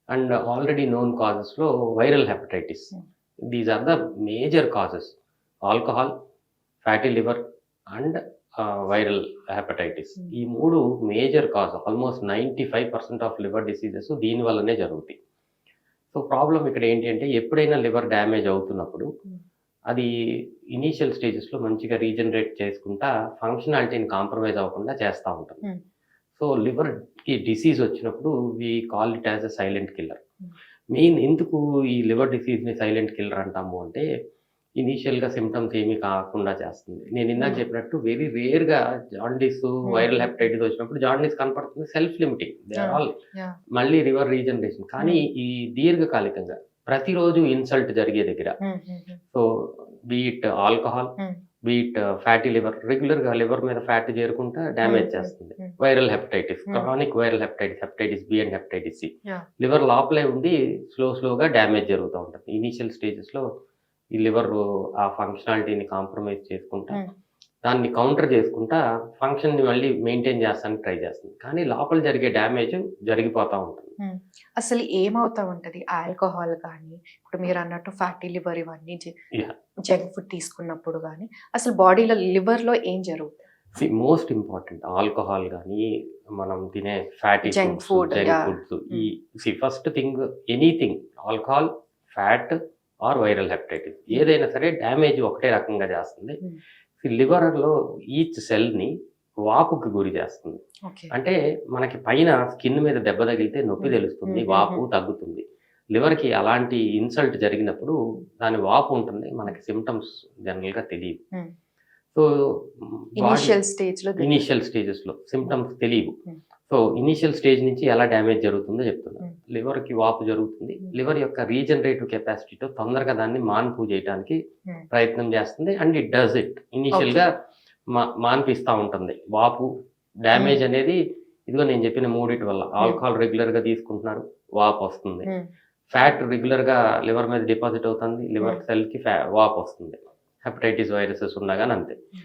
And already known కాజెస్లో viral hepatitis. These are the major causes. Alcohol, fatty liver and viral hepatitis. ఈ 3 major cause. Almost 95% of liver diseases దీని వల్లనే జరుగుతాయి. So problem ఇక్కడ ఏంటి అంటే, ఎప్పుడైనా లివర్ డ్యామేజ్ అవుతున్నప్పుడు అది ఇనీషియల్ స్టేజెస్లో మంచిగా రీజనరేట్ చేసుకుంటా ఫంక్షనాలిటీని కాంప్రమైజ్ అవ్వకుండా చేస్తూ ఉంటుంది. సో లివర్కి డిసీజ్ వచ్చినప్పుడు we call it as a silent killer. Main ఎందుకు ఈ లివర్ డిసీజ్ని సైలెంట్ కిల్లర్ అంటాము అంటే, ఇనీషియల్గా సిమ్టమ్స్ ఏమీ కాకుండా చేస్తుంది. నేను ఇందాక చెప్పినట్టు వెరీ రేర్గా జాండీస్, వైరల్ హెపటైటిస్ వచ్చినప్పుడు జాండీస్ కనపడుతుంది, self limiting, they are all మళ్ళీ రివర్ రీజనరేషన్. కానీ ఈ దీర్ఘకాలికంగా ప్రతిరోజు ఇన్సల్ట్ జరిగే దగ్గర, so be it alcohol, be it fatty liver, రెగ్యులర్గా లివర్ మీద ఫ్యాట్ చేరుకుంటా డ్యామేజ్ చేస్తుంది. Viral hepatitis, chronic viral hepatitis, hepatitis B and hepatitis C, liver లోపలే ఉండి స్లోగా డ్యామేజ్ జరుగుతూ ఉంటుంది. ఇనీషియల్ స్టేజెస్లో ఈ లివర్ ఆ ఫంక్షనాలిటీని కాంప్రమైజ్ చేసుకుంటా, దాన్ని కౌంటర్ చేసుకుంటా ఫంక్షన్ని మళ్ళీ మెయింటైన్ చేస్తానికి ట్రై చేస్తుంది. కానీ లోపల జరిగే డ్యామేజ్ జరిగిపోతూ ఉంటుంది. అసలు ఏమవుతా ఉంటది ఆల్కహాల్ కానీ, ఇప్పుడు మీరు అన్నట్టు ఫ్యాటీ లివర్, ఇవన్నీ జంక్ ఫుడ్ తీసుకున్నప్పుడు కానీ అసలు బాడీలో లివర్లో ఏం జరుగుతుంది? మోస్ట్ ఇంపార్టెంట్ ఆల్కహాల్ కానీ, మనం తినే ఫ్యాటీ జంక్ ఫుడ్స్, ఈ first thing anything, alcohol, fat are viral hepatitis, ఏదైనా సరే డ్యామేజ్ ఒకటే రకంగా చేస్తుంది. లివర్లో ఈచ్ సెల్ని వాపుకి గురి చేస్తుంది. అంటే మనకి పైన స్కిన్ మీద దెబ్బ తగిలితే నొప్పి తెలుస్తుంది, వాపు తగ్గుతుంది. లివర్కి అలాంటి ఇన్సల్ట్ జరిగినప్పుడు దాని వాపు ఉంటుంది, మనకి సిమ్టమ్స్ జనరల్గా తెలియదు. సో ఇనీషియల్ స్టేజెస్లో సిమ్టమ్స్ తెలియవు. సో ఇనీషియల్ స్టేజ్ నుంచి ఎలా డ్యామేజ్ జరుగుతుందో చెప్తున్నాను. లివర్కి వాపు జరుగుతుంది, లివర్ యొక్క రీజనరేటివ్ కెపాసిటీతో తొందరగా దాన్ని మాన్పు చేయడానికి ప్రయత్నం చేస్తుంది. And it does it. ఇనీషియల్గా మాన్పిస్తూ ఉంటుంది. వాపు డ్యామేజ్ అనేది ఇదిగో నేను చెప్పిన 3 వల్ల. ఆల్కహాల్ రెగ్యులర్గా తీసుకుంటున్నారు, వాపు వస్తుంది. ఫ్యాట్ రెగ్యులర్గా లివర్ మీద డిపాజిట్ అవుతుంది, లివర్ సెల్కి వాపు వస్తుంది. హెపటైటిస్ వైరసెస్ ఉండగానే అంతే.